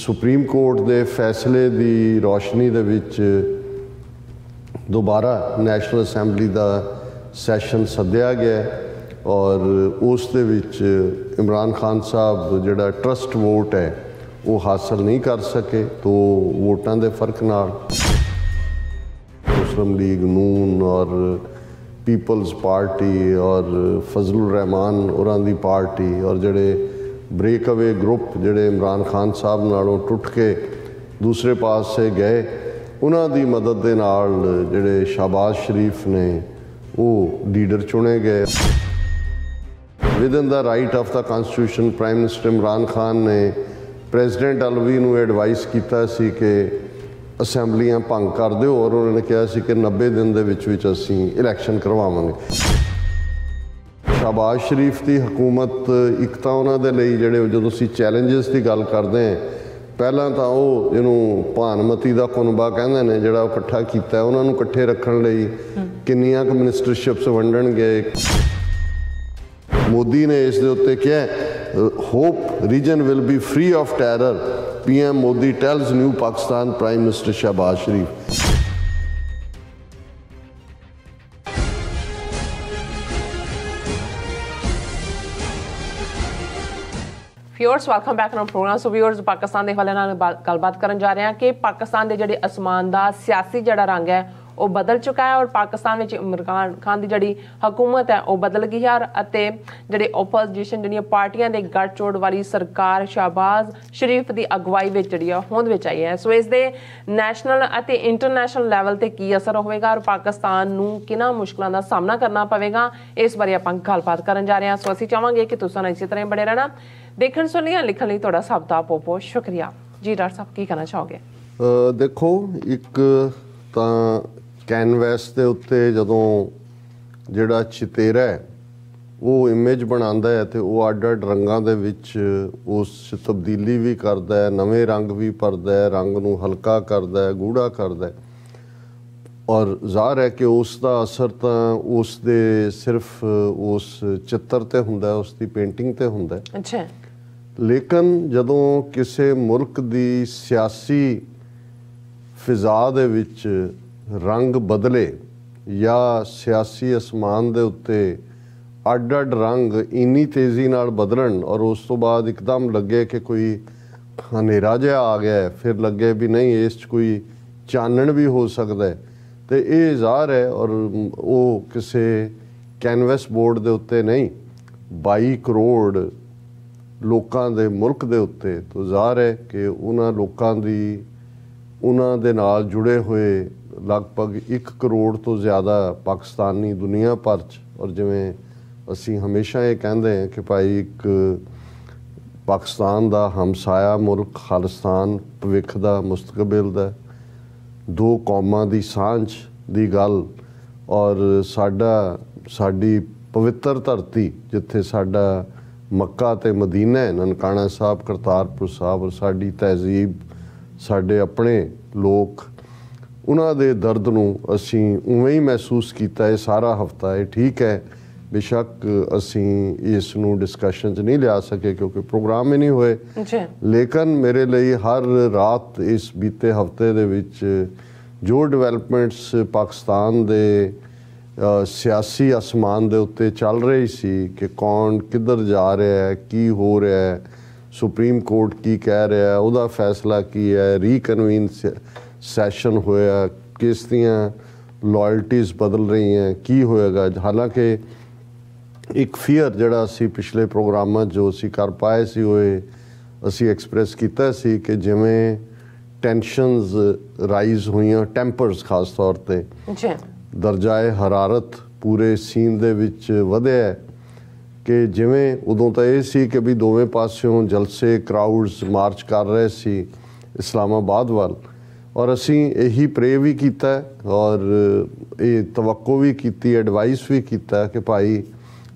Supreme court के फैसले की रोशनी दे विच दोबारा नैशनल असैंबली का सैशन सद्या गया और उस दे विच इमरान खान साहब जिहड़ा ट्रस्ट वोट है वो हासिल नहीं कर सके, तो वोटां दे फर्क नाल मुस्लिम लीग नून और पीपल्स पार्टी और फजलुर रहमान होरां दी पार्टी और जिहड़े ब्रेक अवे ग्रुप जिहड़े इमरान खान साहब नालों टुट के दूसरे पासे गए, उन्हां दी मदद दे नाल जिहड़े शहबाज शरीफ ने वो लीडर चुने गए। With in the right of the constitution prime minister Imran Khan ने प्रेजिडेंट अलवी नूं एडवाइस कीता सी कि असैंबलियां भंग कर दो और उन्होंने कहा सी कि 90 दिन दे विच असीं इलैक्शन करवावांगे। शहबाज शरीफ की हुकूमत एक तो उन्होंने लिए जोड़े जो चैलेंजिस की गल करते हैं, पहला तो वो इनू भानमती का कुनबा कहते हैं जोड़ा इकट्ठा किया, उन्होंने इकट्ठे रखने लिए किन्नियां क मिनिस्टरशिप्स वंडन गए। मोदी ने इस दे उत्ते कहा hope region will be free of terror, PM Modi tells new Pakistan prime minister Shahbaz Sharif. Viewers welcome back on program. So viewers Pakistan के हवाले नाल गलबात करन जा रहे हैं कि पाकिस्तान के जिहड़े आसमान का सियासी जिहड़ा रंग है वो बदल चुका है और पाकिस्तान में इमरान खान की जिहड़ी हुकूमत है वो बदल गई है और जिहड़े ओपोजिशन जिहड़ियां पार्टियां दे गठजोड़ वाली सरकार शहबाज शरीफ की अगवाई विच जिहड़ी होंद विच आई है। सो इस दे नैशनल अते इंटरनैशनल लैवल ते की असर होवेगा और पाकिस्तान नूं किन्हां मुश्किलां दा सामना करना पवेगा, इस बारे आपां गलबात करन जा रहे हैं। सो असीं चाहांगे कि तुसां इसी तरह बने रहना। देखण सुनने लिखण लई तुहाडा सब दा बहुत शुक्रिया जी। डॉक्टर साहब की कहना चाहोगे? देखो, एक तां कैनवैस के उत्ते जदों जिहड़ा चितेरा है वो इमेज बनांदा है तो वो अड अड रंगां दे विच उस तब्दीली भी करदा है, नवे रंग भी भरदा है, रंग नूं हल्का करदा है, गूढ़ा करदा है और ज़ाहिर है कि उसका असर तो उस दे सिर्फ उस चित्र ते हुंदा है, उसकी पेंटिंग ते हुंदा है। अच्छा। लेकिन जदों किसी मुल्क की सियासी फिजा दे विच रंग बदले या सियासी आसमान दे उत्ते अड अड रंग इन्नी तेज़ी नाल बदलन और उस तो बाद एकदम लगे कि कोई हनेरा जिहा आ गया है, फिर लगे भी नहीं इस कोई चानन भी हो सकता है, तो ये ज़ाहिर है और वो किसी कैनवस बोर्ड के उत्ते नहीं 22 करोड़ लोगों के मुल्क के उत्ते, तो ज़ाहिर है कि उन्हां लोगों की उन्हां दे नाल जुड़े हुए लगभग 1 करोड़ तो ज़्यादा पाकिस्तानी दुनिया भर च, और जिवें असीं हमेशा ये कहते हैं कि भाई एक पाकिस्तान का हमसाया मुल्क खालिस्तान भविख का मुस्तकबिल दा दो कौमां की सांझ की गल और साडी पवित्र धरती जिथे साडा मक्का ते मदीना है, ननकाना साहब, करतारपुर साहब और साडी तहजीब साडे अपने लोग, उन्हां दे दर्द नूं असीं उवें ही महसूस कीता है सारा हफ्ता। है ठीक है, बेशक असीं इस नूं डिस्कशन च नहीं लिया सके क्योंकि प्रोग्राम ही नहीं होए, लेकिन मेरे लिए हर रात इस बीते हफ्ते दे विच जो डिवेलपमेंट्स पाकिस्तान दे सियासी आसमान दे उत्ते चल रही सी कि कौन किधर जा रहा है, की हो रहा है, सुप्रीम कोर्ट की कह रहा है, उहदा फैसला की है, रीकनवीन सैशन होया, किस दियां लॉयल्टीज़ बदल रही हैं, की होएगा। हालांकि एक फियर जिहड़ा असी पिछले प्रोग्रामां जो असी कर पाए सी होए असी एक्सप्रैस कीता सी कि जिवें टेंशनस राइज हुईयां, टेंपर्स खास तौर पे दर्जाए हरारत पूरे सीन दे विच वधिया है कि जिवें उदों तो ये सी कि भी दोवें पासियों जलसे क्राउड्स मार्च कर रहे सी इस्लामाबाद वाल, और असी यही प्रे भी किया और ये तवक्को भी की, एडवाइस भी किया कि भाई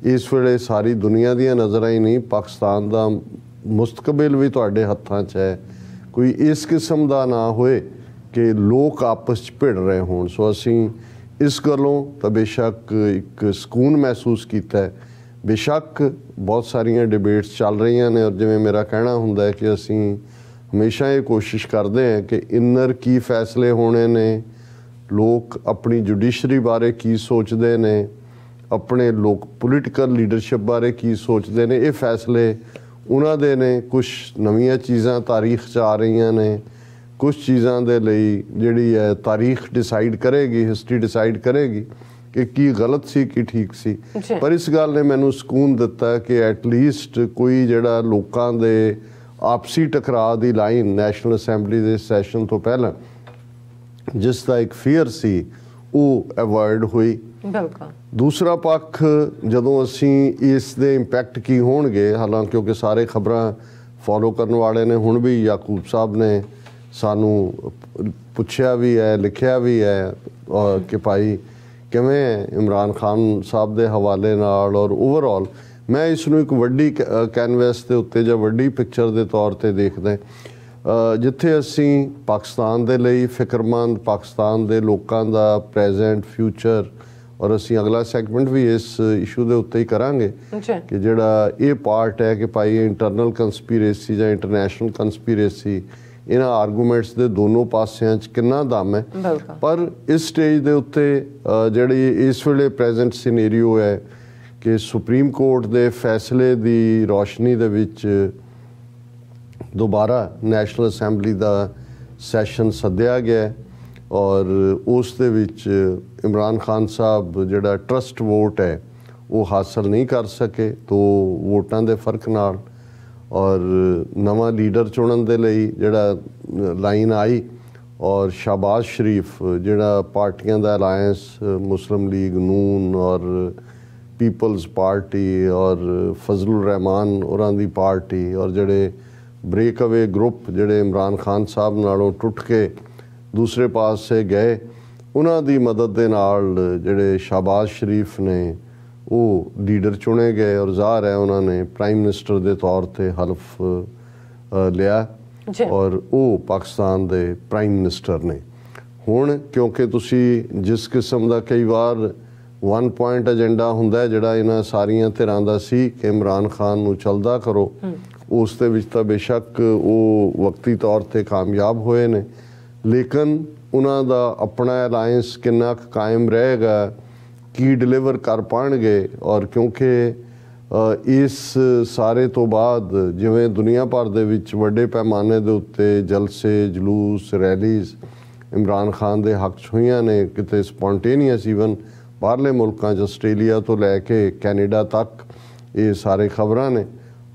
इस वेले सारी दुनिया दी नज़रां ही नहीं, पाकिस्तान का मुस्तकबिल भी तुहाडे हत्थां च है, कोई इस किस्म का ना होए कि लोग आपस भिड़ रहे होण। सो असी इस गलों तो बेशक एक सुकून महसूस किया है। बेशक बहुत सारिया डिबेट्स चल रही ने और जिवें मेरा कहना हुंदा है कि असी ਹਮੇਸ਼ਾ ਇਹ ਕੋਸ਼ਿਸ਼ ਕਰਦੇ ਹਾਂ ਕਿ ਇਨਰ ਕੀ ਫੈਸਲੇ ਹੋਣੇ ਨੇ, ਲੋਕ ਆਪਣੀ ਜੁਡੀਸ਼ਰੀ ਬਾਰੇ ਕੀ ਸੋਚਦੇ ਨੇ, ਆਪਣੇ ਲੋਕ ਪੋਲੀਟੀਕਲ ਲੀਡਰਸ਼ਿਪ ਬਾਰੇ ਕੀ ਸੋਚਦੇ ਨੇ, ਇਹ ਫੈਸਲੇ ਉਹਨਾਂ ਦੇ ਨੇ। ਕੁਛ ਨਵੀਆਂ ਚੀਜ਼ਾਂ ਤਾਰੀਖ 'ਚ ਆ ਰਹੀਆਂ ਨੇ, ਕੁਛ ਚੀਜ਼ਾਂ ਦੇ ਲਈ ਜਿਹੜੀ ਹੈ ਤਾਰੀਖ ਡਿਸਾਈਡ ਕਰੇਗੀ, ਹਿਸਟਰੀ ਡਿਸਾਈਡ ਕਰੇਗੀ ਕਿ ਕੀ ਗਲਤ ਸੀ ਕੀ ਠੀਕ ਸੀ। ਪਰ ਇਸ ਗੱਲ ਨੇ ਮੈਨੂੰ ਸਕੂਨ ਦਿੱਤਾ ਕਿ ਐਟਲੀਸਟ ਕੋਈ ਜਿਹੜਾ ਲੋਕਾਂ ਦੇ ਆਪਸੀ ਟਕਰਾਅ ਦੀ ਲਾਈਨ ਨੈਸ਼ਨਲ ਅਸੈਂਬਲੀ ਦੇ ਸੈਸ਼ਨ ਤੋਂ ਪਹਿਲਾਂ ਜਿਸ ਦਾ ਇੱਕ ਫੀਅਰ ਸੀ ਉਹ ਅਵੋਇਡ ਹੋਈ। ਬਿਲਕੁਲ। ਦੂਸਰਾ ਪੱਖ, ਜਦੋਂ ਅਸੀਂ ਇਸ ਦੇ ਇੰਪੈਕਟ ਕੀ ਹੋਣਗੇ, ਹਾਲਾਂਕਿ ਕਿਉਂਕਿ ਸਾਰੇ ਖਬਰਾਂ ਫੋਲੋ ਕਰਨ ਵਾਲੇ ਨੇ, ਹੁਣ ਵੀ ਯਾਕੂਬ ਸਾਹਿਬ ਨੇ ਸਾਨੂੰ ਪੁੱਛਿਆ ਵੀ ਹੈ, ਲਿਖਿਆ ਵੀ ਹੈ ਕਿ ਭਾਈ ਕਿਵੇਂ ਇਮਰਾਨ ਖਾਨ ਸਾਹਿਬ ਦੇ ਹਵਾਲੇ ਨਾਲ, ਔਰ ਓਵਰਆਲ ਮੈਂ ਇਸ ਨੂੰ ਇੱਕ ਵੱਡੀ ਕੈਨਵਸ ਦੇ ਉੱਤੇ ਜਾਂ ਵੱਡੀ ਪਿਕਚਰ ਦੇ ਤੌਰ 'ਤੇ ਦੇਖਦਾ, ਜਿੱਥੇ ਅਸੀਂ ਪਾਕਿਸਤਾਨ ਦੇ ਲਈ ਫਿਕਰਮੰਦ, ਪਾਕਿਸਤਾਨ ਦੇ ਲੋਕਾਂ ਦਾ ਪ੍ਰੈਜ਼ੈਂਟ ਫਿਊਚਰ, ਔਰ ਅਸੀਂ ਅਗਲਾ ਸੈਗਮੈਂਟ ਵੀ ਇਸ ਇਸ਼ੂ ਦੇ ਉੱਤੇ ਹੀ ਕਰਾਂਗੇ ਕਿ ਜਿਹੜਾ ਇਹ ਪਾਰਟ ਹੈ ਕਿ ਭਾਈ ਇੰਟਰਨਲ ਕੰਸਪੀਰੇਸੀ ਜਾਂ ਇੰਟਰਨੈਸ਼ਨਲ ਕੰਸਪੀਰੇਸੀ, ਇਹਨਾਂ ਆਰਗੂਮੈਂਟਸ ਦੇ ਦੋਨੋਂ ਪਾਸਿਆਂ 'ਚ ਕਿੰਨਾ ਦਮ ਹੈ। ਪਰ ਇਸ ਸਟੇਜ ਦੇ ਉੱਤੇ ਜਿਹੜੀ ਇਸ ਵੇਲੇ ਪ੍ਰੈਜ਼ੈਂਟ ਸਿਨੇਰੀਓ ਹੈ ਕਿ ਸੁਪਰੀਮ ਕੋਰਟ ਦੇ ਫੈਸਲੇ ਦੀ ਰੌਸ਼ਨੀ ਦੇ ਵਿੱਚ ਦੁਬਾਰਾ ਨੈਸ਼ਨਲ ਅਸੈਂਬਲੀ ਦਾ ਸੈਸ਼ਨ ਸੱਦਿਆ ਗਿਆ, ਔਰ ਉਸ ਦੇ ਵਿੱਚ ਇਮਰਾਨ ਖਾਨ ਸਾਹਿਬ ਜਿਹੜਾ ਟਰਸਟ ਵੋਟ ਹੈ ਉਹ ਹਾਸਲ ਨਹੀਂ ਕਰ ਸਕੇ 2 ਵੋਟਾਂ ਦੇ ਫਰਕ ਨਾਲ, ਔਰ ਨਵਾਂ ਲੀਡਰ ਚੁਣਨ ਦੇ ਲਈ ਜਿਹੜਾ ਲਾਈਨ ਆਈ, ਔਰ ਸ਼ਾਹਬਾਜ਼ ਸ਼ਰੀਫ ਜਿਹੜਾ ਪਾਰਟੀਆਂ ਦਾ ਅਲਾਇੰਸ ਮੁਸਲਿਮ ਲੀਗ ਨੂਨ ਔਰ ਪੀਪਲਜ਼ ਪਾਰਟੀ ਔਰ ਫਜ਼ਲੁਰ ਰਹਿਮਾਨ ਉਹਨਾਂ ਦੀ ਪਾਰਟੀ, ਔਰ ਜਿਹੜੇ ਬ੍ਰੇਕ ਅਵੇ ਗਰੁੱਪ ਜਿਹੜੇ ਇਮਰਾਨ ਖਾਨ ਸਾਹਿਬ ਨਾਲੋਂ ਟੁੱਟ ਕੇ ਦੂਸਰੇ ਪਾਸੇ ਗਏ, ਉਹਨਾਂ ਦੀ ਮਦਦ ਦੇ ਨਾਲ ਜਿਹੜੇ ਸ਼ਾਹਬਾਜ਼ ਸ਼ਰੀਫ ਨੇ ਉਹ ਲੀਡਰ ਚੁਣੇ ਗਏ, ਔਰ ਜ਼ਾਹਰ ਹੈ ਉਹਨਾਂ ਨੇ ਪ੍ਰਾਈਮ ਮਿਨਿਸਟਰ ਦੇ ਤੌਰ 'ਤੇ ਹਲਫ ਲਿਆ, ਔਰ ਉਹ ਪਾਕਿਸਤਾਨ ਦੇ ਪ੍ਰਾਈਮ ਮਿਨਿਸਟਰ ਨੇ। ਹੁਣ ਕਿਉਂਕਿ ਤੁਸੀਂ ਜਿਸ ਕਿਸਮ ਦਾ ਕਈ ਵਾਰ 1 ਪੁਆਇੰਟ ਏਜੰਡਾ ਹੁੰਦਾ ਜਿਹੜਾ ਇਹਨਾਂ ਸਾਰੀਆਂ ਧਿਰਾਂ ਦਾ ਸੀ ਕਿ ਇਮਰਾਨ ਖਾਨ ਨੂੰ ਚੱਲਦਾ ਕਰੋ, ਉਸ ਦੇ ਵਿੱਚ ਤਾਂ ਬੇਸ਼ੱਕ ਉਹ ਵਕਤੀ ਤੌਰ 'ਤੇ ਕਾਮਯਾਬ ਹੋਏ ਨੇ, ਲੇਕਿਨ ਉਹਨਾਂ ਦਾ ਆਪਣਾ ਅਲਾਇੰਸ ਕਿੰਨਾ ਕੁ ਕਾਇਮ ਰਹੇਗਾ, ਕੀ ਡਿਲੀਵਰ ਕਰ ਪਾਉਣਗੇ। ਔਰ ਕਿਉਂਕਿ ਇਸ ਸਾਰੇ ਤੋਂ ਬਾਅਦ ਜਿਵੇਂ ਦੁਨੀਆ ਭਰ ਦੇ ਵਿੱਚ ਵੱਡੇ ਪੈਮਾਨੇ ਦੇ ਉੱਤੇ ਜਲਸੇ, ਜਲੂਸ, ਰੈਲੀਜ਼ ਇਮਰਾਨ ਖਾਨ ਦੇ ਹੱਕ 'ਚ ਹੋਈਆਂ ਨੇ, ਕਿਤੇ ਸਪੌਂਟੇਨੀਅਸ, ਈਵਨ ਬਾਹਰਲੇ ਮੁਲਕਾਂ 'ਚ ਆਸਟ੍ਰੇਲੀਆ ਤੋਂ ਲੈ ਕੇ ਕੈਨੇਡਾ ਤੱਕ ਇਹ ਸਾਰੇ ਖਬਰਾਂ ਨੇ,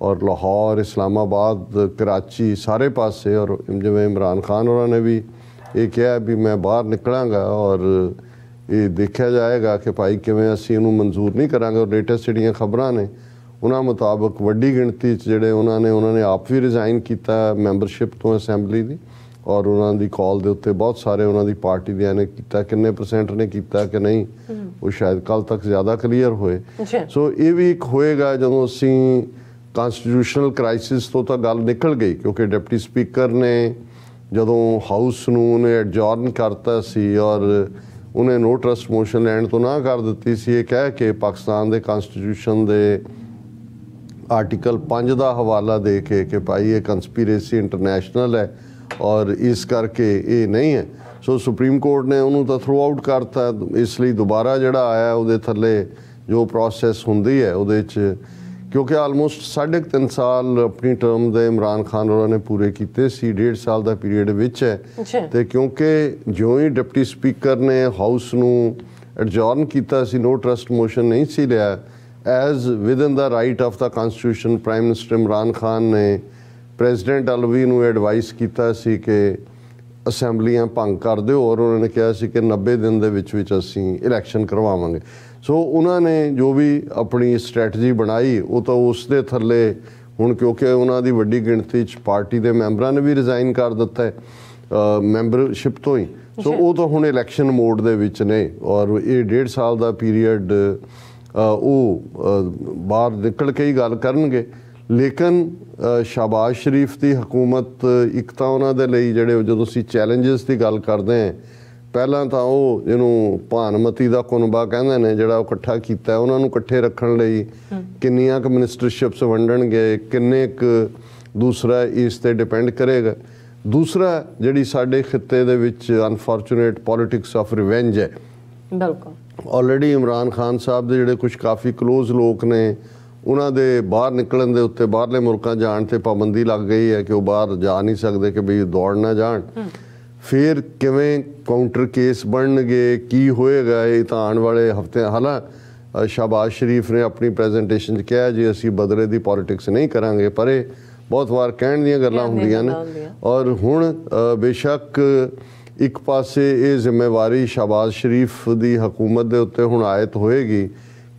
ਔਰ ਲਾਹੌਰ, ਇਸਲਾਮਾਬਾਦ, ਕਰਾਚੀ, ਸਾਰੇ ਪਾਸੇ। ਔਰ ਜਿਵੇਂ ਇਮਰਾਨ ਖਾਨ ਹੋਰਾਂ ਨੇ ਵੀ ਇਹ ਕਿਹਾ ਵੀ ਮੈਂ ਬਾਹਰ ਨਿਕਲਾਂਗਾ ਔਰ ਇਹ ਦੇਖਿਆ ਜਾਏਗਾ ਕਿ ਭਾਈ ਕਿਵੇਂ ਅਸੀਂ ਇਹਨੂੰ ਮਨਜ਼ੂਰ ਨਹੀਂ ਕਰਾਂਗੇ। ਔਰ ਲੇਟੈਸਟ ਜਿਹੜੀਆਂ ਖਬਰਾਂ ਨੇ ਉਹਨਾਂ ਮੁਤਾਬਕ ਵੱਡੀ ਗਿਣਤੀ 'ਚ ਜਿਹੜੇ ਉਹਨਾਂ ਨੇ ਆਪ ਵੀ ਰਿਜ਼ਾਈਨ ਕੀਤਾ ਮੈਂਬਰਸ਼ਿਪ ਤੋਂ ਅਸੈਂਬਲੀ ਦੀ, ਔਰ ਉਹਨਾਂ ਦੀ ਕਾਲ ਦੇ ਉੱਤੇ ਬਹੁਤ ਸਾਰੇ ਉਹਨਾਂ ਦੀ ਪਾਰਟੀ ਦਿਆਂ ਨੇ ਕੀਤਾ। ਕਿੰਨੇ % ਨੇ ਕੀਤਾ ਕਿ ਨਹੀਂ ਉਹ ਸ਼ਾਇਦ ਕੱਲ੍ਹ ਤੱਕ ਜ਼ਿਆਦਾ ਕਲੀਅਰ ਹੋਏ। ਸੋ ਇਹ ਵੀ ਇੱਕ ਹੋਏਗਾ ਜਦੋਂ ਅਸੀਂ ਕਾਂਸਟੀਟਿਊਸ਼ਨਲ ਕ੍ਰਾਈਸਿਸ ਤੋਂ ਤਾਂ ਗੱਲ ਨਿਕਲ ਗਈ, ਕਿਉਂਕਿ ਡਿਪਟੀ ਸਪੀਕਰ ਨੇ ਜਦੋਂ ਹਾਊਸ ਨੂੰ ਉਹਨੇ ਐਡਜੋਰਨ ਕਰਤਾ ਸੀ ਔਰ ਉਹਨੇ ਨੋ ਟਰਸਟ ਮੋਸ਼ਨ ਲੈਣ ਤੋਂ ਨਾ ਕਰ ਦਿੱਤੀ ਸੀ, ਇਹ ਕਹਿ ਕੇ ਪਾਕਿਸਤਾਨ ਦੇ ਕਾਂਸਟੀਟਿਊਸ਼ਨ ਦੇ ਆਰਟੀਕਲ 5 ਦਾ ਹਵਾਲਾ ਦੇ ਕੇ ਕਿ ਭਾਈ ਇਹ ਕੰਸਪੀਰੇਸੀ ਇੰਟਰਨੈਸ਼ਨਲ ਹੈ ਔਰ ਇਸ ਕਰਕੇ ਇਹ ਨਹੀਂ ਹੈ। ਸੋ ਸੁਪਰੀਮ ਕੋਰਟ ਨੇ ਉਹਨੂੰ ਤਾਂ ਥਰੂ ਆਊਟ ਕਰਤਾ। ਇਸ ਲਈ ਦੁਬਾਰਾ ਜਿਹੜਾ ਆਇਆ ਉਹਦੇ ਥੱਲੇ ਜੋ ਪ੍ਰੋਸੈਸ ਹੁੰਦੀ ਹੈ ਉਹਦੇ 'ਚ, ਕਿਉਂਕਿ ਆਲਮੋਸਟ 3.5 ਸਾਲ ਆਪਣੀ ਟਰਮ ਦੇ ਇਮਰਾਨ ਖਾਨ ਹੋਰਾਂ ਨੇ ਪੂਰੇ ਕੀਤੇ ਸੀ, 1.5 ਸਾਲ ਦਾ ਪੀਰੀਅਡ ਵਿੱਚ ਹੈ, ਅਤੇ ਕਿਉਂਕਿ ਜਿਉਂ ਹੀ ਡਿਪਟੀ ਸਪੀਕਰ ਨੇ ਹਾਊਸ ਨੂੰ ਐਡਜੋਰਨ ਕੀਤਾ ਸੀ, ਨੋ ਟਰਸਟ ਮੋਸ਼ਨ ਨਹੀਂ ਸੀ ਲਿਆ, as within the right of the constitution prime minister Imran Khan ਨੇ ਪ੍ਰੈਜ਼ੀਡੈਂਟ ਅਲਵੀ ਨੂੰ ਐਡਵਾਈਸ ਕੀਤਾ ਸੀ ਕਿ ਅਸੈਂਬਲੀਆਂ ਭੰਗ ਕਰ ਦਿਓ, ਔਰ ਉਹਨਾਂ ਨੇ ਕਿਹਾ ਸੀ ਕਿ 90 ਦਿਨ ਦੇ ਵਿੱਚ ਅਸੀਂ ਇਲੈਕਸ਼ਨ ਕਰਵਾਵਾਂਗੇ। ਸੋ ਉਹਨਾਂ ਨੇ ਜੋ ਵੀ ਆਪਣੀ ਸਟ੍ਰੈਟਜੀ ਬਣਾਈ ਉਹ ਤਾਂ ਉਸ ਦੇ ਥੱਲੇ ਹੁਣ, ਕਿਉਂਕਿ ਉਹਨਾਂ ਦੀ ਵੱਡੀ ਗਿਣਤੀ 'ਚ ਪਾਰਟੀ ਦੇ ਮੈਂਬਰਾਂ ਨੇ ਵੀ ਰਿਜ਼ਾਈਨ ਕਰ ਦਿੱਤਾ ਹੈ ਮੈਂਬਰਸ਼ਿਪ ਤੋਂ ਹੀ, ਸੋ ਉਹ ਤਾਂ ਹੁਣ ਇਲੈਕਸ਼ਨ ਮੋਡ ਦੇ ਵਿੱਚ ਨੇ, ਔਰ ਇਹ 1.5 ਸਾਲ ਦਾ ਪੀਰੀਅਡ ਉਹ ਬਾਹਰ ਨਿਕਲ ਕੇ ਹੀ ਗੱਲ ਕਰਨਗੇ। ਲੇਕਿਨ ਸ਼ਾਹਬਾਜ਼ ਸ਼ਰੀਫ ਦੀ ਹਕੂਮਤ ਇੱਕ ਤਾਂ ਉਹਨਾਂ ਦੇ ਲਈ ਜਿਹੜੇ ਜਦੋਂ ਅਸੀਂ ਚੈਲੰਜਸ ਦੀ ਗੱਲ ਕਰਦੇ ਹਾਂ, ਪਹਿਲਾਂ ਤਾਂ ਉਹ ਜਿਹਨੂੰ ਭਾਨਮਤੀ ਦਾ ਕੁਨਬਾ ਕਹਿੰਦੇ ਨੇ ਜਿਹੜਾ ਉਹ ਇਕੱਠਾ ਕੀਤਾ, ਉਹਨਾਂ ਨੂੰ ਇਕੱਠੇ ਰੱਖਣ ਲਈ ਕਿੰਨੀਆਂ ਕੁ ਮਿਨਿਸਟਰਸ਼ਿਪਸ ਵੰਡਣਗੇ, ਕਿੰਨੇ ਕੁ ਦੂਸਰਾ ਇਸ ਤੇ ਡਿਪੈਂਡ ਕਰੇਗਾ। ਦੂਸਰਾ ਜਿਹੜੀ ਸਾਡੇ ਖਿੱਤੇ ਦੇ ਵਿੱਚ ਅਨਫੋਰਚੂਨੇਟ ਪੋਲਿਟਿਕਸ ਆਫ ਰਿਵੈਂਜ ਹੈ। ਬਿਲਕੁਲ ਆਲਰੇਡੀ ਇਮਰਾਨ ਖਾਨ ਸਾਹਿਬ ਦੇ ਜਿਹੜੇ ਕੁਝ ਕਾਫੀ ਕਲੋਜ਼ ਲੋਕ ਨੇ ਉਹਨਾਂ ਦੇ ਬਾਹਰ ਨਿਕਲਣ ਦੇ ਉੱਤੇ, ਬਾਹਰਲੇ ਮੁਲਕਾਂ ਜਾਣ ਤੇ ਪਾਬੰਦੀ ਲੱਗ ਗਈ ਹੈ ਕਿ ਉਹ ਬਾਹਰ ਜਾ ਨਹੀਂ ਸਕਦੇ ਕਿ ਬਈ ਦੌੜ ਨਾ ਜਾਣ। ਫਿਰ ਕਿਵੇਂ ਕਾਊਂਟਰ ਕੇਸ ਬਣਨਗੇ, ਕੀ ਹੋਏਗਾ, ਇਹ ਤਾਂ ਆਉਣ ਵਾਲੇ ਹਫ਼ਤੇ। ਹਾਲਾਂ ਸ਼ਾਹਬਾਜ਼ ਸ਼ਰੀਫ ਨੇ ਆਪਣੀ ਪ੍ਰੈਜੈਂਟੇਸ਼ਨ 'ਚ ਕਿਹਾ ਜੀ ਅਸੀਂ ਬਦਲੇ ਦੀ ਪੋਲਿਟਿਕਸ ਨਹੀਂ ਕਰਾਂਗੇ, ਪਰ ਇਹ ਬਹੁਤ ਵਾਰ ਕਹਿਣ ਦੀਆਂ ਗੱਲਾਂ ਹੁੰਦੀਆਂ ਨੇ। ਔਰ ਹੁਣ ਬੇਸ਼ੱਕ ਇੱਕ ਪਾਸੇ ਇਹ ਜ਼ਿੰਮੇਵਾਰੀ ਸ਼ਾਹਬਾਜ਼ ਸ਼ਰੀਫ ਦੀ ਹਕੂਮਤ ਦੇ ਉੱਤੇ ਹੁਣ ਆਇਤ ਹੋਏਗੀ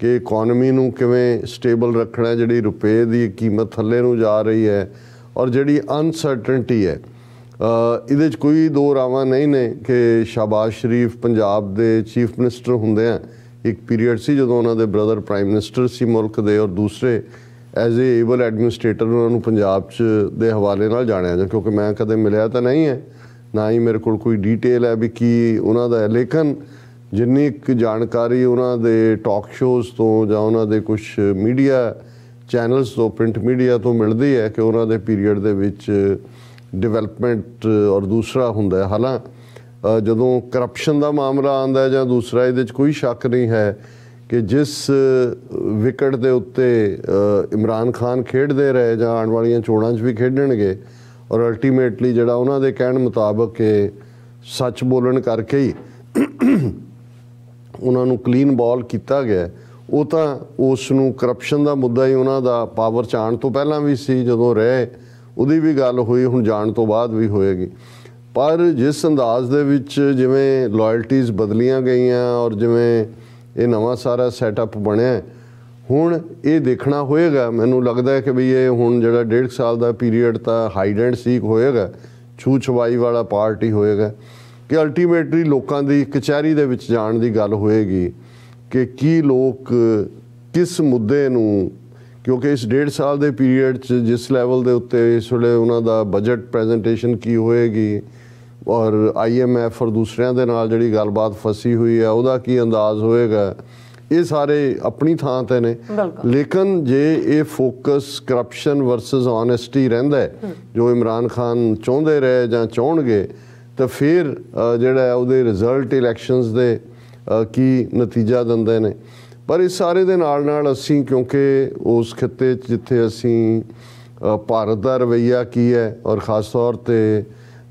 ਕਿ ਇਕੋਨਮੀ ਨੂੰ ਕਿਵੇਂ ਸਟੇਬਲ ਰੱਖਣਾ, ਜਿਹੜੀ ਰੁਪਏ ਦੀ ਕੀਮਤ ਥੱਲੇ ਨੂੰ ਜਾ ਰਹੀ ਹੈ ਔਰ ਜਿਹੜੀ ਅਨਸਰਟਨਟੀ ਹੈ, ਇਹਦੇ 'ਚ ਕੋਈ ਦੋ ਰਾਵਾਂ ਨਹੀਂ ਨੇ ਕਿ ਸ਼ਾਹਬਾਜ਼ ਸ਼ਰੀਫ ਪੰਜਾਬ ਦੇ ਚੀਫ ਮਿਨਿਸਟਰ ਹੁੰਦੇ ਆ। ਇੱਕ ਪੀਰੀਅਡ ਸੀ ਜਦੋਂ ਉਹਨਾਂ ਦੇ ਬ੍ਰਦਰ ਪ੍ਰਾਈਮ ਮਿਨਿਸਟਰ ਸੀ ਮੁਲਕ ਦੇ, ਔਰ ਦੂਸਰੇ ਐਜ਼ ਏ ਏਬਲ ਐਡਮਿਨਿਸਟ੍ਰੇਟਰ ਉਹਨਾਂ ਨੂੰ ਪੰਜਾਬ 'ਚ ਦੇ ਹਵਾਲੇ ਨਾਲ ਜਾਣਿਆ ਜਾ, ਕਿਉਂਕਿ ਮੈਂ ਕਦੇ ਮਿਲਿਆ ਤਾਂ ਨਹੀਂ ਹੈ, ਨਾ ਹੀ ਮੇਰੇ ਕੋਲ ਕੋਈ ਡੀਟੇਲ ਹੈ ਵੀ ਕੀ ਉਹਨਾਂ ਦਾ ਹੈ। ਲੇਕਿਨ ਜਿੰਨੀ ਕੁ ਜਾਣਕਾਰੀ ਉਹਨਾਂ ਦੇ ਟਾਕ ਸ਼ੋਜ਼ ਤੋਂ ਜਾਂ ਉਹਨਾਂ ਦੇ ਕੁਝ ਮੀਡੀਆ ਚੈਨਲਸ ਤੋਂ, ਪ੍ਰਿੰਟ ਮੀਡੀਆ ਤੋਂ ਮਿਲਦੀ ਹੈ ਕਿ ਉਹਨਾਂ ਦੇ ਪੀਰੀਅਡ ਦੇ ਵਿੱਚ ਡਿਵੈਲਪਮੈਂਟ ਔਰ ਦੂਸਰਾ ਹੁੰਦਾ। ਹਾਲਾਂ ਜਦੋਂ ਕਰਪਸ਼ਨ ਦਾ ਮਾਮਲਾ ਆਉਂਦਾ ਜਾਂ ਦੂਸਰਾ, ਇਹਦੇ 'ਚ ਕੋਈ ਸ਼ੱਕ ਨਹੀਂ ਹੈ ਕਿ ਜਿਸ ਵਿਕਟ ਦੇ ਉੱਤੇ ਇਮਰਾਨ ਖਾਨ ਖੇਡਦੇ ਰਹੇ ਜਾਂ ਆਉਣ ਵਾਲੀਆਂ ਚੋਣਾਂ 'ਚ ਵੀ ਖੇਡਣਗੇ, ਔਰ ਅਲਟੀਮੇਟਲੀ ਜਿਹੜਾ ਉਹਨਾਂ ਦੇ ਕਹਿਣ ਮੁਤਾਬਕ ਕਿ ਸੱਚ ਬੋਲਣ ਕਰਕੇ ਹੀ ਉਹਨਾਂ ਨੂੰ ਕਲੀਨ ਬਾਲ ਕੀਤਾ ਗਿਆ, ਉਹ ਤਾਂ ਉਸ ਨੂੰ ਕਰਪਸ਼ਨ ਦਾ ਮੁੱਦਾ ਹੀ ਉਹਨਾਂ ਦਾ ਪਾਵਰ 'ਚ ਆਉਣ ਤੋਂ ਪਹਿਲਾਂ ਵੀ ਸੀ, ਜਦੋਂ ਰਹੇ ਉਹਦੀ ਵੀ ਗੱਲ ਹੋਈ, ਹੁਣ ਜਾਣ ਤੋਂ ਬਾਅਦ ਵੀ ਹੋਏਗੀ। ਪਰ ਜਿਸ ਅੰਦਾਜ਼ ਦੇ ਵਿੱਚ ਜਿਵੇਂ ਲਾਇਲਟੀਜ਼ ਬਦਲੀਆਂ ਗਈਆਂ ਔਰ ਜਿਵੇਂ ਇਹ ਨਵਾਂ ਸਾਰਾ ਸੈਟਅਪ ਬਣਿਆ, ਹੁਣ ਇਹ ਦੇਖਣਾ ਹੋਏਗਾ। ਮੈਨੂੰ ਲੱਗਦਾ ਹੈ ਕਿ ਵੀ ਇਹ ਹੁਣ ਜਿਹੜਾ 1.5 ਸਾਲ ਦਾ ਪੀਰੀਅਡ ਤਾਂ ਹਾਈਡ ਐਂਡ ਸੀਕ ਹੋਏਗਾ, ਛੂ ਛਵਾਈ ਵਾਲਾ ਪਾਰਟ ਹੀ ਹੋਏਗਾ ਕਿ ਅਲਟੀਮੇਟਲੀ ਲੋਕਾਂ ਦੀ ਕਚਹਿਰੀ ਦੇ ਵਿੱਚ ਜਾਣ ਦੀ ਗੱਲ ਹੋਏਗੀ ਕਿ ਕੀ ਲੋਕ ਕਿਸ ਮੁੱਦੇ ਨੂੰ, ਕਿਉਂਕਿ ਇਸ 1.5 ਸਾਲ ਦੇ ਪੀਰੀਅਡ 'ਚ ਜਿਸ ਲੈਵਲ ਦੇ ਉੱਤੇ ਇਸ ਵੇਲੇ ਉਹਨਾਂ ਦਾ ਬਜਟ ਪ੍ਰੈਜੈਂਟੇਸ਼ਨ ਕੀ ਹੋਏਗੀ ਔਰ IMF ਔਰ ਦੂਸਰਿਆਂ ਦੇ ਨਾਲ ਜਿਹੜੀ ਗੱਲਬਾਤ ਫਸੀ ਹੋਈ ਹੈ ਉਹਦਾ ਕੀ ਅੰਦਾਜ਼ ਹੋਏਗਾ, ਇਹ ਸਾਰੇ ਆਪਣੀ ਥਾਂ ਤੇ ਨੇ। ਲੇਕਿਨ ਜੇ ਇਹ ਫੋਕਸ ਕਰਪਸ਼ਨ ਵਰਸਸ ਓਨੈਸਟੀ ਰਹਿੰਦਾ ਜੋ ਇਮਰਾਨ ਖਾਨ ਚਾਹੁੰਦੇ ਰਹੇ ਜਾਂ ਚਾਹੁੰਣਗੇ, ਤਾਂ ਫਿਰ ਜਿਹੜਾ ਉਹਦੇ ਰਿਜ਼ਲਟ ਇਲੈਕਸ਼ਨਸ ਦੇ ਕੀ ਨਤੀਜਾ ਦਿੰਦੇ ਨੇ। ਪਰ ਇਸ ਸਾਰੇ ਦੇ ਨਾਲ ਨਾਲ ਅਸੀਂ ਕਿਉਂਕਿ ਉਸ ਖਿੱਤੇ 'ਚ ਜਿੱਥੇ ਅਸੀਂ ਭਾਰਤ ਦਾ ਰਵੱਈਆ ਕੀ ਹੈ, ਔਰ ਖ਼ਾਸ ਤੌਰ 'ਤੇ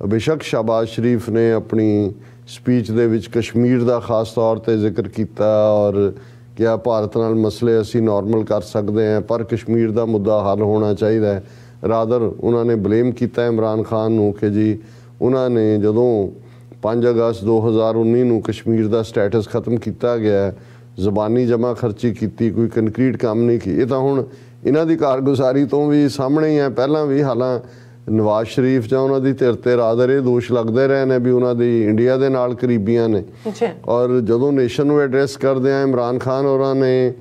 ਬੇਸ਼ੱਕ ਸ਼ਾਹਬਾਜ਼ ਸ਼ਰੀਫ ਨੇ ਆਪਣੀ ਸਪੀਚ ਦੇ ਵਿੱਚ ਕਸ਼ਮੀਰ ਦਾ ਖ਼ਾਸ ਤੌਰ 'ਤੇ ਜ਼ਿਕਰ ਕੀਤਾ ਔਰ ਕਿਹਾ ਭਾਰਤ ਨਾਲ ਮਸਲੇ ਅਸੀਂ ਨੋਰਮਲ ਕਰ ਸਕਦੇ ਹਾਂ, ਪਰ ਕਸ਼ਮੀਰ ਦਾ ਮੁੱਦਾ ਹੱਲ ਹੋਣਾ ਚਾਹੀਦਾ ਹੈ। ਰਾਦਰ ਉਹਨਾਂ ਨੇ ਬਲੇਮ ਕੀਤਾ ਇਮਰਾਨ ਖਾਨ ਨੂੰ ਕਿ ਜੀ ਉਹਨਾਂ ਨੇ ਜਦੋਂ 5 ਅਗਸਤ 2019 ਨੂੰ ਕਸ਼ਮੀਰ ਦਾ ਸਟੇਟਸ ਖਤਮ ਕੀਤਾ ਗਿਆ, ਜ਼ਬਾਨੀ ਜਮ੍ਹਾਂ ਖਰਚੀ ਕੀਤੀ, ਕੋਈ ਕੰਕਰੀਟ ਕੰਮ ਨਹੀਂ ਕੀ। ਇਹ ਤਾਂ ਹੁਣ ਇਹਨਾਂ ਦੀ ਕਾਰਗੁਜ਼ਾਰੀ ਤੋਂ ਵੀ ਸਾਹਮਣੇ ਹੀ ਹੈ। ਪਹਿਲਾਂ ਵੀ ਹਾਲਾਂ ਨਵਾਜ਼ ਸ਼ਰੀਫ ਜਾਂ ਉਹਨਾਂ ਦੀ ਧਿਰ ਤੇ ਰਾਦਰ ਇਹ ਦੋਸ਼ ਲੱਗਦੇ ਰਹੇ ਨੇ ਵੀ ਉਹਨਾਂ ਦੀ ਇੰਡੀਆ ਦੇ ਨਾਲ ਕਰੀਬੀਆਂ ਨੇ। ਔਰ ਜਦੋਂ ਨੇਸ਼ਨ ਨੂੰ ਐਡਰੈਸ ਕਰਦੇ ਆ ਇਮਰਾਨ ਖਾਨ ਹੋਰਾਂ ਨੇ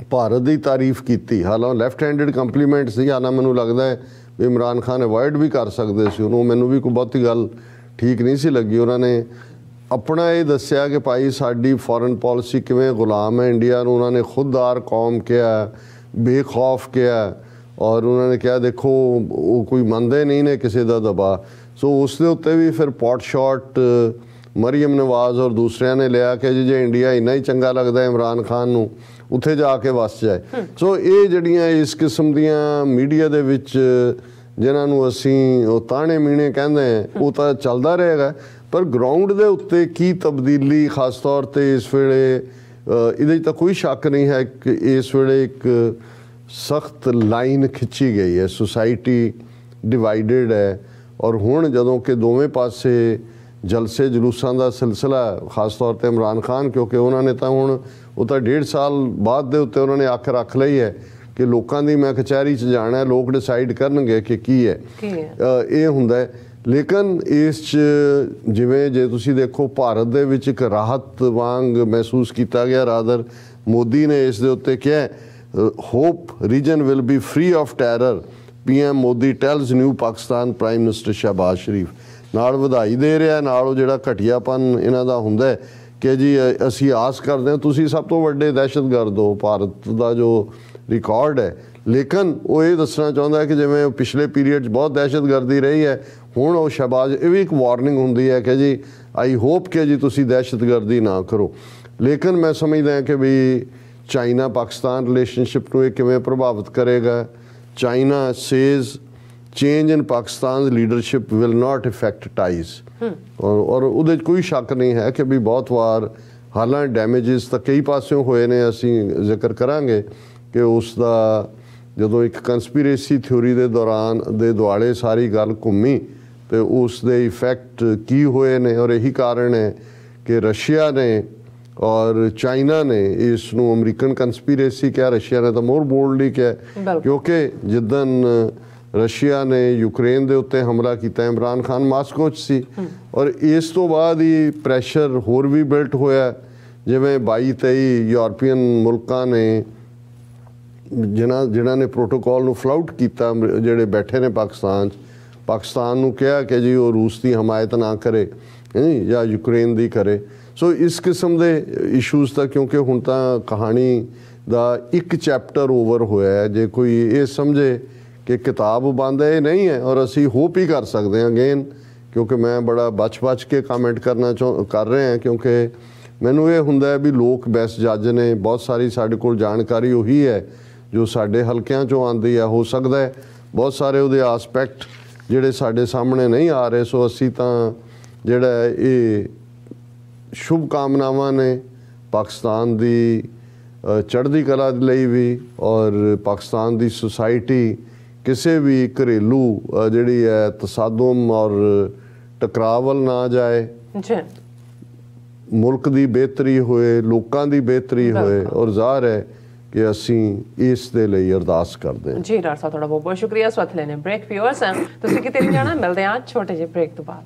ਭਾਰਤ ਦੀ ਤਾਰੀਫ ਕੀਤੀ, ਹਾਲਾਂ ਲੈਫਟ ਹੈਂਡਡ ਕੰਪਲੀਮੈਂਟ ਸੀ। ਹਾਲਾਂ ਮੈਨੂੰ ਲੱਗਦਾ ਹੈ ਵੀ ਇਮਰਾਨ ਖਾਨ ਅਵੋਇਡ ਵੀ ਕਰ ਸਕਦੇ ਸੀ ਉਹਨੂੰ, ਮੈਨੂੰ ਵੀ ਕੋਈ ਬਹੁਤੀ ਗੱਲ ਠੀਕ ਨਹੀਂ ਸੀ ਲੱਗੀ। ਉਹਨਾਂ ਨੇ ਆਪਣਾ ਇਹ ਦੱਸਿਆ ਕਿ ਭਾਈ ਸਾਡੀ ਫੋਰਨ ਪਾਲਿਸੀ ਕਿਵੇਂ ਗੁਲਾਮ ਹੈ ਇੰਡੀਆ ਨੂੰ, ਉਹਨਾਂ ਨੇ ਖੁਦਦਾਰ ਕੌਮ ਕਿਹਾ, ਬੇਖੌਫ ਕਿਹਾ, ਔਰ ਉਹਨਾਂ ਨੇ ਕਿਹਾ ਦੇਖੋ ਉਹ ਕੋਈ ਮੰਨਦੇ ਨਹੀਂ ਨੇ ਕਿਸੇ ਦਾ ਦਬਾ। ਸੋ ਉਸ ਦੇ ਉੱਤੇ ਵੀ ਫਿਰ ਪੌਟ ਸ਼ਾਟ ਮਰੀਮ ਨਵਾਜ਼ ਔਰ ਦੂਸਰਿਆਂ ਨੇ ਲਿਆ ਕਿ ਜੇ ਇੰਡੀਆ ਇੰਨਾ ਹੀ ਚੰਗਾ ਲੱਗਦਾ ਇਮਰਾਨ ਖਾਨ ਨੂੰ ਉੱਥੇ ਜਾ ਕੇ ਵਸ ਜਾਏ। ਸੋ ਇਹ ਜਿਹੜੀਆਂ ਇਸ ਕਿਸਮ ਦੀਆਂ ਮੀਡੀਆ ਦੇ ਵਿੱਚ ਜਿਨ੍ਹਾਂ ਨੂੰ ਅਸੀਂ ਉਹ ਤਾਣੇ ਮੀਣੇ ਕਹਿੰਦੇ ਹਾਂ, ਉਹ ਤਾਂ ਚੱਲਦਾ ਰਹੇਗਾ। ਪਰ ਗਰਾਊਂਡ ਦੇ ਉੱਤੇ ਕੀ ਤਬਦੀਲੀ ਖਾਸ ਤੌਰ 'ਤੇ ਇਸ ਵੇਲੇ ਇਹਦੇ 'ਚ ਤਾਂ ਕੋਈ ਸ਼ੱਕ ਨਹੀਂ ਹੈ ਕਿ ਇਸ ਵੇਲੇ ਇੱਕ ਸਖਤ ਲਾਈਨ ਖਿੱਚੀ ਗਈ ਹੈ, ਸੁਸਾਇਟੀ ਡਿਵਾਈਡਡ ਹੈ। ਔਰ ਹੁਣ ਜਦੋਂ ਕਿ ਦੋਵੇਂ ਪਾਸੇ ਜਲਸੇ ਜਲੂਸਾਂ ਦਾ ਸਿਲਸਿਲਾ, ਖਾਸ ਤੌਰ 'ਤੇ ਇਮਰਾਨ ਖਾਨ, ਕਿਉਂਕਿ ਉਹਨਾਂ ਨੇ ਤਾਂ ਹੁਣ ਉਹ ਤਾਂ 1.5 ਸਾਲ ਬਾਅਦ ਦੇ ਉੱਤੇ ਉਹਨਾਂ ਨੇ ਅੱਖ ਰੱਖ ਲਈ ਹੈ ਕਿ ਲੋਕਾਂ ਦੀ ਮੈਂ ਕਚਹਿਰੀ 'ਚ ਜਾਣਾ, ਲੋਕ ਡਿਸਾਈਡ ਕਰਨਗੇ ਕਿ ਕੀ ਹੈ ਇਹ ਹੁੰਦਾ ਹੈ। ਲੇਕਿਨ ਇਸ 'ਚ ਜਿਵੇਂ ਜੇ ਤੁਸੀਂ ਦੇਖੋ ਭਾਰਤ ਦੇ ਵਿੱਚ ਇੱਕ ਰਾਹਤ ਵਾਂਗ ਮਹਿਸੂਸ ਕੀਤਾ ਗਿਆ। ਰਾਦਰ ਮੋਦੀ ਨੇ ਇਸ ਦੇ ਉੱਤੇ ਕਿਹਾ hope region will be free of terror, PM Modi tells new Pakistan prime minister Shahbaz Sharif. ਨਾਲ ਵਧਾਈ ਦੇ ਰਿਹਾ, ਨਾਲ ਉਹ ਜਿਹੜਾ ਘਟੀਆਪਨ ਇਹਨਾਂ ਦਾ ਹੁੰਦਾ ਹੈ ਕਿ ਜੀ ਅਸੀਂ ਆਸ ਕਰਦੇ ਹਾਂ ਤੁਸੀਂ ਸਭ ਤੋਂ ਵੱਡੇ ਦਹਿਸ਼ਤਗਰਦ ਹੋ, ਭਾਰਤ ਦਾ ਜੋ ਰਿਕਾਰਡ ਹੈ। ਲੇਕਿਨ ਉਹ ਇਹ ਦੱਸਣਾ ਚਾਹੁੰਦਾ ਹੈ ਕਿ ਜਿਵੇਂ ਪਿਛਲੇ ਪੀਰੀਅਡ 'ਚ ਬਹੁਤ ਦਹਿਸ਼ਤਗਰਦੀ ਰਹੀ ਹੈ, ਹੁਣ ਉਹ ਸ਼ਹਿਬਾਜ਼, ਇਹ ਵੀ ਇੱਕ ਵਾਰਨਿੰਗ ਹੁੰਦੀ ਹੈ ਕਿ ਜੀ ਆਈ ਹੋਪ ਕਿ ਜੀ ਤੁਸੀਂ ਦਹਿਸ਼ਤਗਰਦੀ ਨਾ ਕਰੋ। ਲੇਕਿਨ ਮੈਂ ਸਮਝਦਾ ਕਿ ਵੀ ਚਾਈਨਾ ਪਾਕਿਸਤਾਨ ਰਿਲੇਸ਼ਨਸ਼ਿਪ ਨੂੰ ਇਹ ਕਿਵੇਂ ਪ੍ਰਭਾਵਿਤ ਕਰੇਗਾ। China says change in Pakistan leadership will not effect ties, ਔਰ ਉਹਦੇ 'ਚ ਕੋਈ ਸ਼ੱਕ ਨਹੀਂ ਹੈ ਕਿ ਵੀ ਬਹੁਤ ਵਾਰ ਹਾਲਾਂਕਿ ਡੈਮੇਜਸ ਤਾਂ ਕਈ ਪਾਸਿਓਂ ਹੋਏ ਨੇ, ਅਸੀਂ ਜ਼ਿਕਰ ਕਰਾਂਗੇ ਕਿ ਉਸ ਦਾ ਜਦੋਂ ਇੱਕ ਕੰਸਪੀਰੇਸੀ ਥਿਊਰੀ ਦੇ ਦੌਰਾਨ ਦੇ ਦੁਆਲੇ ਸਾਰੀ ਗੱਲ ਘੁੰਮੀ ਤੇ ਉਸ ਦੇ ਇਫੈਕਟ ਕੀ ਹੋਏ ਨੇ, ਔਰ ਇਹੀ ਕਾਰਨ ਹੈ ਕਿ ਰਸ਼ੀਆ ਨੇ ਔਰ ਚਾਈਨਾ ਨੇ ਇਸ ਨੂੰ ਅਮਰੀਕਨ ਕੰਸਪੀਰੇਸੀ ਕਿਹਾ, ਰਸ਼ੀਆ ਨੇ ਤਾਂ ਮੋਰ ਬੋਲਡਲੀ ਕਿਹਾ, ਕਿਉਂਕਿ ਜਿੱਦਣ ਰਸ਼ੀਆ ਨੇ ਯੂਕਰੇਨ ਦੇ ਉੱਤੇ ਹਮਲਾ ਕੀਤਾ, ਇਮਰਾਨ ਖਾਨ ਮਾਸਕੋ 'ਚ ਸੀ, ਔਰ ਇਸ ਤੋਂ ਬਾਅਦ ਹੀ ਪ੍ਰੈਸ਼ਰ ਹੋਰ ਵੀ ਬਿਲਟ ਹੋਇਆ। ਜਿਵੇਂ 22-23 ਯੂਰਪੀਅਨ ਮੁਲਕਾਂ ਨੇ ਜਿਨ੍ਹਾਂ ਨੇ ਪ੍ਰੋਟੋਕਾਲ ਨੂੰ ਫਲਾਊਟ ਕੀਤਾ, ਜਿਹੜੇ ਬੈਠੇ ਨੇ ਪਾਕਿਸਤਾਨ ਨੂੰ ਕਿਹਾ ਕਿ ਜੀ ਉਹ ਰੂਸ ਦੀ ਹਮਾਇਤ ਨਾ ਕਰੇ ਜਾਂ ਯੂਕਰੇਨ ਦੀ ਕਰੇ। ਸੋ ਇਸ ਕਿਸਮ ਦੇ ਇਸ਼ੂਜ਼ ਤਾਂ, ਕਿਉਂਕਿ ਹੁਣ ਤਾਂ ਕਹਾਣੀ ਦਾ ਇੱਕ ਚੈਪਟਰ ਓਵਰ ਹੋਇਆ ਹੈ। ਜੇ ਕੋਈ ਇਹ ਸਮਝੇ ਕਿ ਕਿਤਾਬ ਬੰਦ ਹੈ, ਇਹ ਨਹੀਂ ਹੈ, ਔਰ ਅਸੀਂ ਹੋਪ ਹੀ ਕਰ ਸਕਦੇ ਹਾਂ ਅਗੇਨ, ਕਿਉਂਕਿ ਮੈਂ ਬੜਾ ਬਚ ਕੇ ਕਮੈਂਟ ਕਰ ਰਹੇ ਹਾਂ, ਕਿਉਂਕਿ ਮੈਨੂੰ ਇਹ ਹੁੰਦਾ ਹੈ ਵੀ ਲੋਕ ਬੈਸਟ ਜੱਜ ਨੇ, ਬਹੁਤ ਸਾਰੀ ਸਾਡੇ ਕੋਲ ਜਾਣਕਾਰੀ ਉਹੀ ਹੈ ਜੋ ਸਾਡੇ ਹਲਕਿਆਂ 'ਚੋਂ ਆਉਂਦੀ ਹੈ। ਹੋ ਸਕਦਾ ਹੈ ਬਹੁਤ ਸਾਰੇ ਉਹਦੇ ਆਸਪੈਕਟ ਜਿਹੜੇ ਸਾਡੇ ਸਾਹਮਣੇ ਨਹੀਂ ਆ ਰਹੇ। ਸੋ ਅਸੀਂ ਤਾਂ ਜਿਹੜਾ ਇਹ ਸ਼ੁਭ ਕਾਮਨਾਵਾਂ ਨੇ ਪਾਕਿਸਤਾਨ ਦੀ ਚੜ੍ਹਦੀ ਕਲਾ ਦੇ ਲਈ ਵੀ, ਔਰ ਪਾਕਿਸਤਾਨ ਦੀ ਸੁਸਾਇਟੀ ਕਿਸੇ ਵੀ ਘਰੇਲੂ ਜਿਹੜੀ ਹੈ ਤਸਾਦਮ ਔਰ ਟਕਰਾਅ ਵੱਲ ਨਾ ਜਾਏ, ਮੁਲਕ ਦੀ ਬਿਹਤਰੀ ਹੋਏ, ਲੋਕਾਂ ਦੀ ਬਿਹਤਰੀ ਹੋਏ, ਔਰ ਜ਼ਾਹਰ ਹੈ ਕਿ ਅਸੀਂ ਇਸ ਦੇ ਲਈ ਅਰਦਾਸ ਕਰਦੇ ਹਾਂ। ਜੀ ਡਾਕਟਰ ਸਾਹਿਬ, ਤੁਹਾਡਾ ਬਹੁਤ ਬਹੁਤ ਸ਼ੁਕਰੀਆ। ਇਸ ਵਕਤ ਲੈਣੇ ਬ੍ਰੇਕ। ਵਿਊਅਰਸ ਤੁਸੀਂ ਕਿਤੇ ਨਹੀਂ ਜਾਣਾ, ਮਿਲਦੇ ਹਾਂ ਛੋਟੇ ਜਿਹੇ ਬ੍ਰੇਕ ਤੋਂ ਬਾਅਦ।